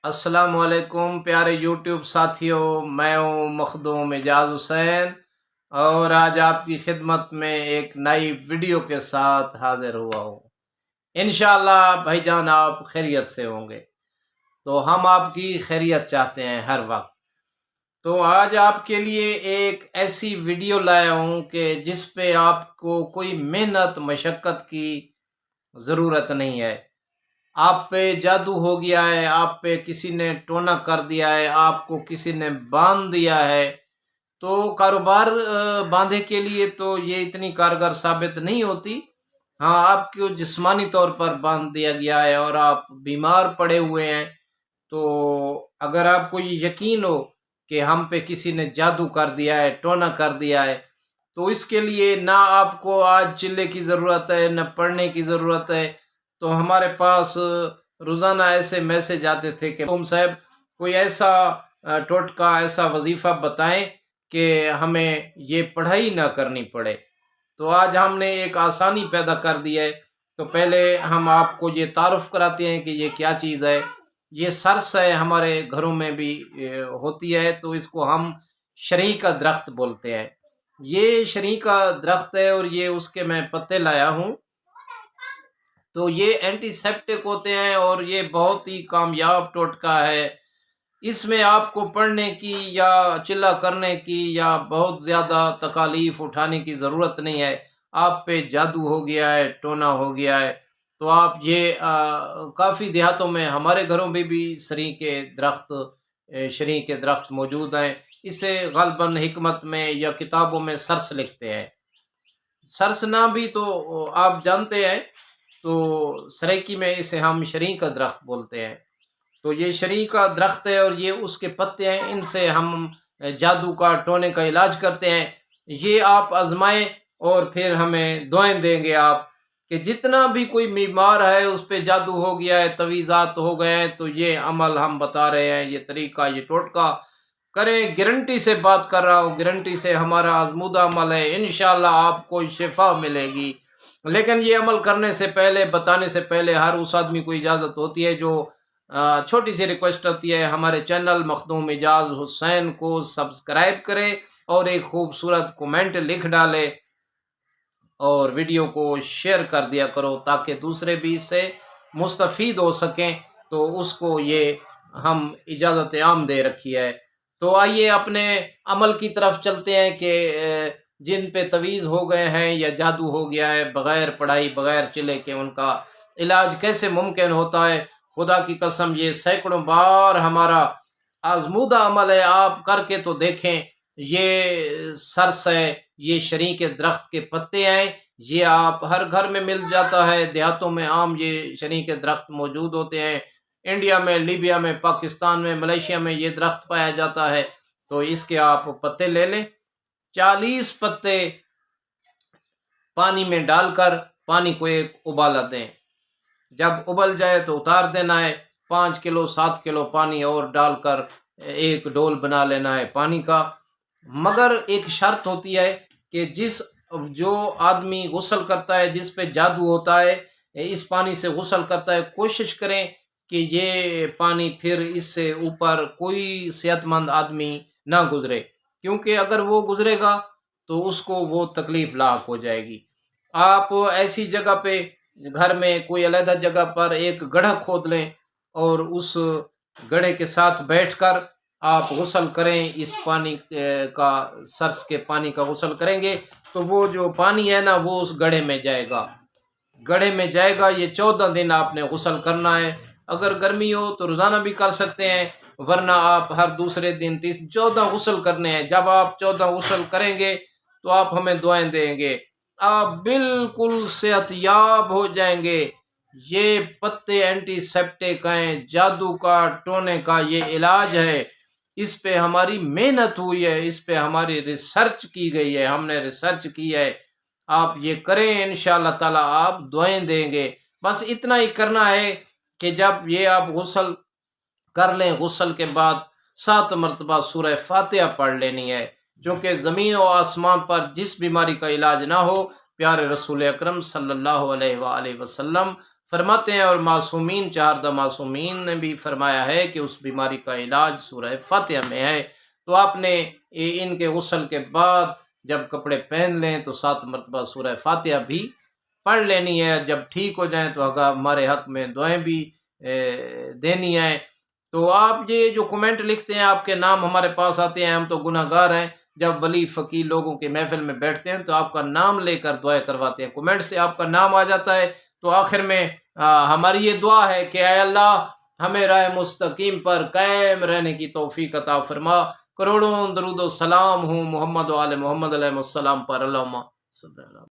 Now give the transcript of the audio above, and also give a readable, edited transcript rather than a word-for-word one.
السلام علیکم پیارے یوٹیوب ساتھیوں، میں ہوں مخدوم اعجاز حسین اور آج آپ کی خدمت میں ایک نئی ویڈیو کے ساتھ حاضر ہوا ہوں۔ انشاءاللہ بھائی جان آپ خیریت سے ہوں گے، تو ہم آپ کی خیریت چاہتے ہیں ہر وقت۔ تو آج آپ کے لیے ایک ایسی ویڈیو لایا ہوں کہ جس پہ آپ کو کوئی محنت مشقت کی ضرورت نہیں ہے۔ آپ پہ جادو ہو گیا ہے، آپ پہ کسی نے ٹونا کر دیا ہے، آپ کو کسی نے باندھ دیا ہے، تو کاروبار باندھے کے لیے تو یہ اتنی کارگر ثابت نہیں ہوتی۔ ہاں، آپ کو جسمانی طور پر باندھ دیا گیا ہے اور آپ بیمار پڑے ہوئے ہیں، تو اگر آپ کو یہ یقین ہو کہ ہم پہ کسی نے جادو کر دیا ہے، ٹونا کر دیا ہے، تو اس کے لیے نہ آپ کو آج چلے کی ضرورت ہے، نہ پڑھنے کی ضرورت ہے۔ تو ہمارے پاس روزانہ ایسے میسج آتے تھے کہ تم صاحب کوئی ایسا ٹوٹکا، ایسا وظیفہ بتائیں کہ ہمیں یہ پڑھائی نہ کرنی پڑے۔ تو آج ہم نے ایک آسانی پیدا کر دی ہے۔ تو پہلے ہم آپ کو یہ تعارف کراتے ہیں کہ یہ کیا چیز ہے۔ یہ سرس ہے، ہمارے گھروں میں بھی ہوتی ہے، تو اس کو ہم شرعی کا درخت بولتے ہیں۔ یہ شرعی کا درخت ہے اور یہ اس کے میں پتے لایا ہوں۔ تو یہ اینٹی سیپٹک ہوتے ہیں اور یہ بہت ہی کامیاب ٹوٹکا ہے۔ اس میں آپ کو پڑھنے کی یا چلا کرنے کی یا بہت زیادہ تکالیف اٹھانے کی ضرورت نہیں ہے۔ آپ پہ جادو ہو گیا ہے، ٹونا ہو گیا ہے، تو آپ یہ کافی دیہاتوں میں، ہمارے گھروں میں بھی شرعی کے درخت موجود ہیں۔ اسے غالباً حکمت میں یا کتابوں میں سرس لکھتے ہیں۔ سرس نہ بھی تو آپ جانتے ہیں، تو سریکی میں اسے ہم شرعی کا درخت بولتے ہیں۔ تو یہ شرعی کا درخت ہے اور یہ اس کے پتے ہیں، ان سے ہم جادو کا، ٹونے کا علاج کرتے ہیں۔ یہ آپ آزمائیں اور پھر ہمیں دعائیں دیں گے آپ کہ جتنا بھی کوئی بیمار ہے اس پہ جادو ہو گیا ہے، تویزات ہو گئے ہیں، تو یہ عمل ہم بتا رہے ہیں، یہ طریقہ، یہ ٹوٹکا کریں۔ گارنٹی سے بات کر رہا ہوں، گارنٹی سے، ہمارا آزمودہ عمل ہے، انشاءاللہ آپ کو شفا ملے گی۔ لیکن یہ عمل کرنے سے پہلے، بتانے سے پہلے، ہر اس آدمی کو اجازت ہوتی ہے جو چھوٹی سی ریکویسٹ ہوتی ہے، ہمارے چینل مخدوم اعجاز حسین کو سبسکرائب کرے اور ایک خوبصورت کومنٹ لکھ ڈالے اور ویڈیو کو شیئر کر دیا کرو تاکہ دوسرے بھی اس سے مستفید ہو سکیں۔ تو اس کو یہ ہم اجازت عام دے رکھی ہے۔ تو آئیے اپنے عمل کی طرف چلتے ہیں کہ جن پہ تویز ہو گئے ہیں یا جادو ہو گیا ہے، بغیر پڑھائی، بغیر چلے کے ان کا علاج کیسے ممکن ہوتا ہے۔ خدا کی قسم یہ سینکڑوں بار ہمارا آزمودہ عمل ہے، آپ کر کے تو دیکھیں۔ یہ سرس ہے، یہ شرعی کے درخت کے پتے ہیں، یہ آپ ہر گھر میں مل جاتا ہے۔ دیہاتوں میں عام یہ شرعی کے درخت موجود ہوتے ہیں۔ انڈیا میں، لیبیا میں، پاکستان میں، ملیشیا میں یہ درخت پایا جاتا ہے۔ تو اس کے آپ پتے لے لیں، 40 پتے پانی میں ڈال کر پانی کو ایک ابالا دیں۔ جب ابل جائے تو اتار دینا ہے۔ 5 کلو 7 کلو پانی اور ڈال کر ایک ڈول بنا لینا ہے پانی کا۔ مگر ایک شرط ہوتی ہے کہ جو آدمی غسل کرتا ہے، جس پہ جادو ہوتا ہے، اس پانی سے غسل کرتا ہے، کوشش کریں کہ یہ پانی پھر اس سے اوپر کوئی صحت مند آدمی نہ گزرے، کیونکہ اگر وہ گزرے گا تو اس کو وہ تکلیف لاحق ہو جائے گی۔ آپ ایسی جگہ پہ، گھر میں کوئی علیحدہ جگہ پر ایک گڑھا کھود لیں اور اس گڑھے کے ساتھ بیٹھ کر آپ غسل کریں۔ اس پانی کا، سرس کے پانی کا غسل کریں گے تو وہ جو پانی ہے نا، وہ اس گڑھے میں جائے گا، گڑھے میں جائے گا۔ یہ 14 دن آپ نے غسل کرنا ہے۔ اگر گرمی ہو تو روزانہ بھی کر سکتے ہیں، ورنہ آپ ہر دوسرے دن 14 غسل کرنے ہیں۔ جب آپ 14 غسل کریں گے تو آپ ہمیں دعائیں دیں گے، آپ بالکل صحت یاب ہو جائیں گے۔ یہ پتے اینٹی سیپٹک ہیں، جادو کا، ٹونے کا یہ علاج ہے۔ اس پہ ہماری محنت ہوئی ہے، اس پہ ہماری ریسرچ کی گئی ہے، ہم نے ریسرچ کی ہے۔ آپ یہ کریں، انشاءاللہ تعالی آپ دعائیں دیں گے۔ بس اتنا ہی کرنا ہے کہ جب یہ آپ غسل کر لیں، غسل کے بعد 7 مرتبہ سورہ فاتحہ پڑھ لینی ہے، چونکہ زمین و آسمان پر جس بیماری کا علاج نہ ہو، پیارے رسول اکرم صلی اللہ علیہ وآلہ وسلم فرماتے ہیں، اور معصومین 4 معصومین نے بھی فرمایا ہے کہ اس بیماری کا علاج سورہ فاتحہ میں ہے۔ تو آپ نے ان کے غسل کے بعد جب کپڑے پہن لیں تو 7 مرتبہ سورہ فاتحہ بھی پڑھ لینی ہے۔ جب ٹھیک ہو جائیں تو ہمارے حق میں دعائیں بھی دینی ہے۔ تو آپ یہ جو کمنٹ لکھتے ہیں، آپ کے نام ہمارے پاس آتے ہیں، ہم تو گناہ گار ہیں، جب ولی فقیر لوگوں کے محفل میں بیٹھتے ہیں تو آپ کا نام لے کر دعائیں کرواتے ہیں، کمنٹ سے آپ کا نام آ جاتا ہے۔ تو آخر میں ہماری یہ دعا ہے کہ اے اللہ ہمیں راہ مستقیم پر قائم رہنے کی توفیق عطا فرما۔ کروڑوں درود و سلام ہوں محمد و آل محمد علیہ السلام پر، اللہم صلی اللہ علیہ وسلم۔